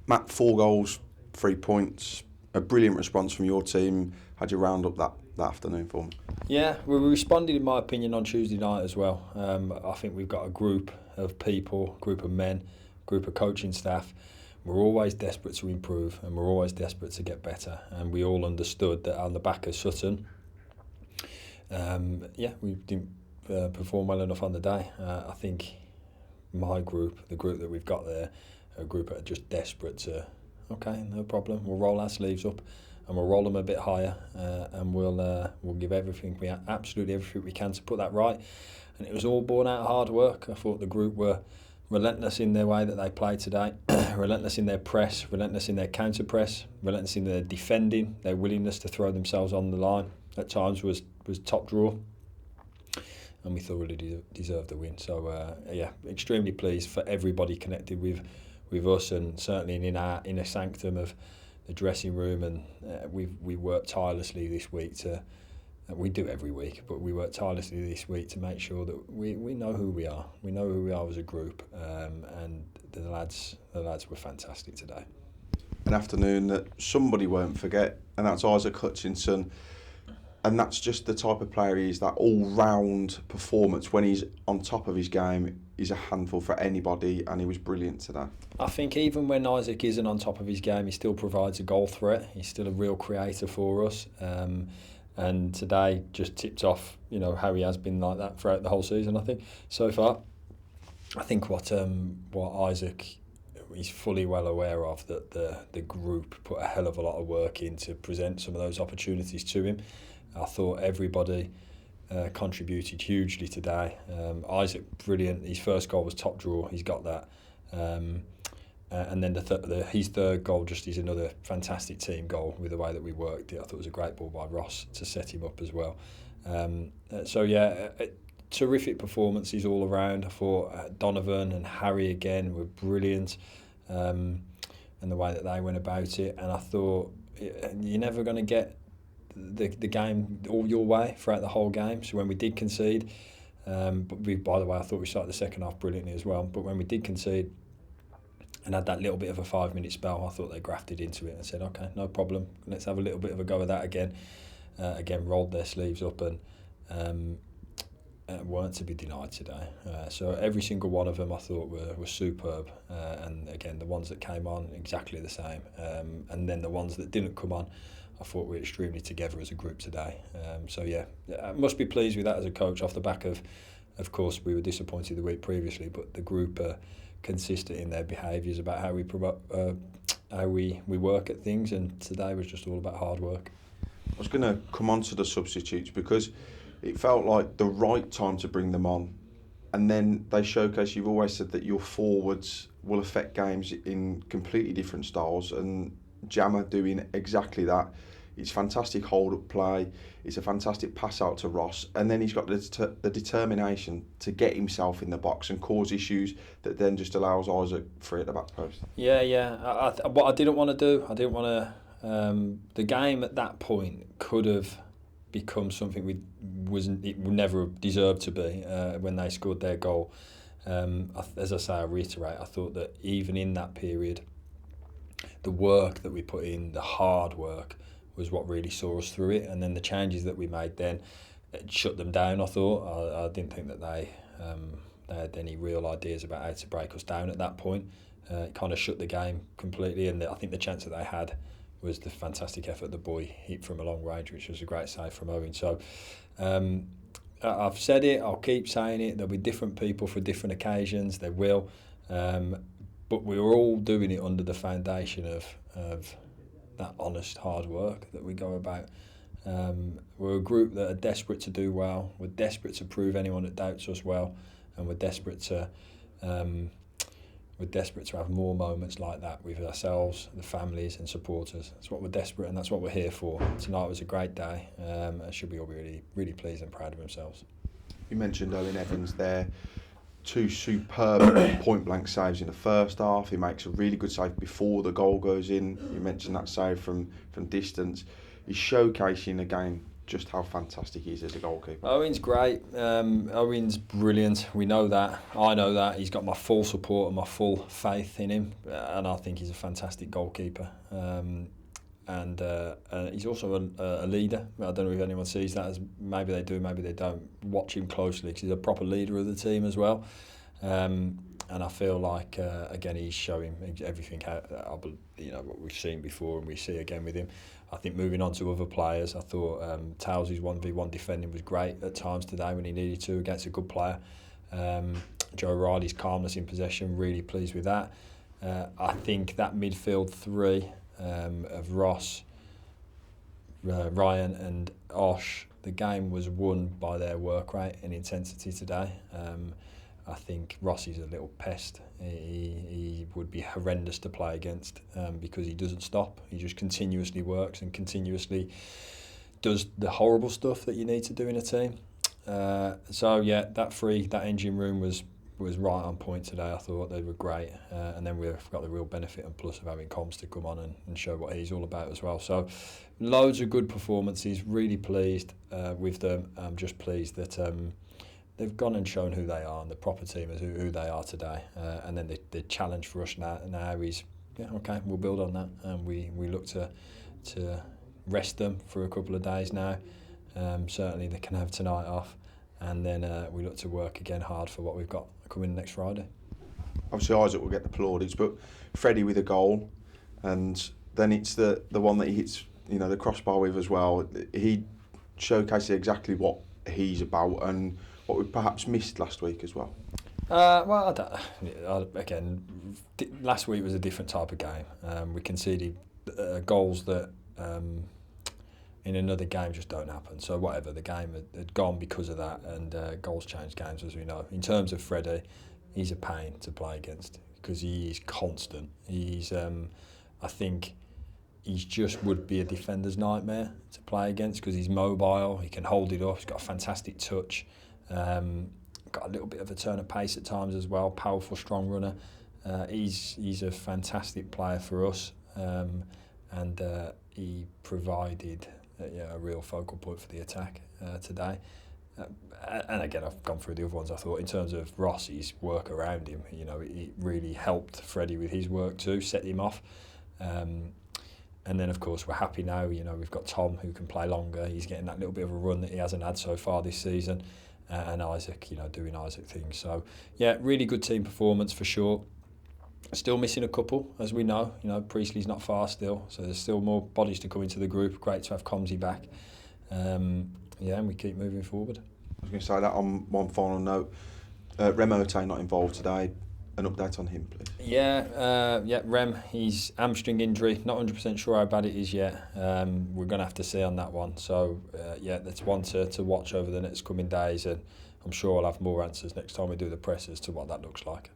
Matt, 4 goals, 3 points, a brilliant response from your team. How'd you round up that afternoon for me? Yeah, we responded, in my opinion, on Tuesday night as well. I think we've got a group of people, group of men, group of coaching staff. We're always desperate to improve and we're always desperate to get better. And we all understood that on the back of Sutton, we didn't perform well enough on the day. I think my group, the group that we've got there, a group that are just desperate to, okay, no problem, we'll roll our sleeves up and we'll roll them a bit higher, and we'll give absolutely everything we can to put that right. And it was all born out of hard work. I thought the group were relentless in their way that they played today, relentless in their press, relentless in their counter press, relentless in their defending, their willingness to throw themselves on the line at times was top drawer, and we thoroughly deserved the win. So extremely pleased for everybody connected with us, and certainly in our inner sanctum of the dressing room. And we worked tirelessly this week to. We do every week, but we worked tirelessly this week to make sure that we know who we are. We know who we are as a group, and the lads were fantastic today. An afternoon that somebody won't forget, and that's Isaac Hutchinson. And that's just the type of player he is, that all-round performance. When he's on top of his game, he's a handful for anybody, and he was brilliant today. I think even when Isaac isn't on top of his game, he still provides a goal threat. He's still a real creator for us. And today just tipped off, how he has been like that throughout the whole season, I think, so far. I think what Isaac is fully well aware of, that the group put a hell of a lot of work in to present some of those opportunities to him. I thought everybody contributed hugely today. Isaac, brilliant. His first goal was top drawer. He's got that. And then his third goal just is another fantastic team goal with the way that we worked it. I thought it was a great ball by Ross to set him up as well. Terrific performances all around. I thought Donovan and Harry again were brilliant, and the way that they went about it. And I thought you're never going to get the game all your way throughout the whole game. So when we did concede, by the way, I thought we started the second half brilliantly as well. But when we did concede and had that little bit of a 5-minute spell, I thought they grafted into it and said, okay, no problem, let's have a little bit of a go of that again. Again, rolled their sleeves up and weren't to be denied today. So every single one of them I thought were superb. And again, the ones that came on, exactly the same. And then the ones that didn't come on, I thought we were extremely together as a group today. I must be pleased with that as a coach, off the back of course, we were disappointed the week previously, but the group are consistent in their behaviours about how we work at things, and today was just all about hard work. I was going to come on to the substitutes because it felt like the right time to bring them on, and then they showcase. You've always said that your forwards will affect games in completely different styles, and Jammer doing exactly that. It's fantastic hold-up play. It's a fantastic pass out to Ross. And then he's got the determination to get himself in the box and cause issues that then just allows Isaac free at the back post. What I didn't want to do, the game at that point could have become something it would never have deserved to be when they scored their goal. As I say, I reiterate, I thought that even in that period, the work that we put in, the hard work, was what really saw us through it. And then the changes that we made then, it shut them down, I thought. I didn't think that they had any real ideas about how to break us down at that point. It kind of shut the game completely, and I think the chance that they had was the fantastic effort the boy hit from a long range, which was a great save from Owen. So I've said it, I'll keep saying it, there'll be different people for different occasions, there will. But we were all doing it under the foundation of that honest hard work that we go about. We're a group that are desperate to do well. We're desperate to prove anyone that doubts us well, and we're desperate to have more moments like that with ourselves, the families and supporters. That's what we're desperate, and that's what we're here for. Tonight was a great day. Should be all really, really pleased and proud of themselves. You mentioned Owen Evans there. 2 superb point-blank saves in the first half. He makes a really good save before the goal goes in. You mentioned that save from distance. He's showcasing again just how fantastic he is as a goalkeeper. Owen's great. Owen's brilliant. We know that. I know that. He's got my full support and my full faith in him, and I think he's a fantastic goalkeeper. And he's also a leader. I don't know if anyone sees that as maybe they do, maybe they don't. Watch him closely because he's a proper leader of the team as well. And I feel like again he's showing everything what we've seen before and we see again with him. I think moving on to other players, I thought Towsey's 1v1 defending was great at times today when he needed to against a good player. Joe Riley's calmness in possession, really pleased with that. I think that midfield three of Ross, Ryan and Osh, the game was won by their work rate and intensity today. I think Rossi's a little pest. He would be horrendous to play against because he doesn't stop. He just continuously works and continuously does the horrible stuff that you need to do in a team. That engine room was right on point today. I thought they were great. And then we've got the real benefit and plus of having Combs to come on and show what he's all about as well. So loads of good performances. Really pleased with them. I'm just pleased that they've gone and shown who they are and the proper team is who they are today. And then the challenge for us now is, we'll build on that. And we look to rest them for a couple of days now. Certainly they can have tonight off. And then we look to work again hard for what we've got coming next Friday. Obviously Isaac will get the plaudits, but Freddie with a goal, and then it's the one that he hits, the crossbar with as well. He showcases exactly what he's about and what we perhaps missed last week as well. Last week was a different type of game. We conceded goals that in another game just don't happen. So whatever, the game had gone because of that, and goals change games, as we know. In terms of Freddie, he's a pain to play against because he is constant. He's, I think, he's just would be a defender's nightmare to play against because he's mobile, he can hold it up, he's got a fantastic touch, got a little bit of a turn of pace at times as well, powerful, strong runner. He's a fantastic player for us, and he provided a real focal point for the attack today. And again, I've gone through the other ones. I thought in terms of Rossi's work around him, it really helped Freddie with his work too, set him off. And then, of course, we're happy now. We've got Tom who can play longer. He's getting that little bit of a run that he hasn't had so far this season. And Isaac, doing Isaac things. So, yeah, really good team performance for sure. Still missing a couple, as we know. Priestley's not far still. So there's still more bodies to come into the group. Great to have Comsey back. And we keep moving forward. I was going to say that on one final note. Remote not involved today. An update on him, please. Rem, he's hamstring injury. Not 100% sure how bad it is yet. We're going to have to see on that one. So, that's one to watch over the next coming days, and I'm sure I'll have more answers next time we do the press as to what that looks like.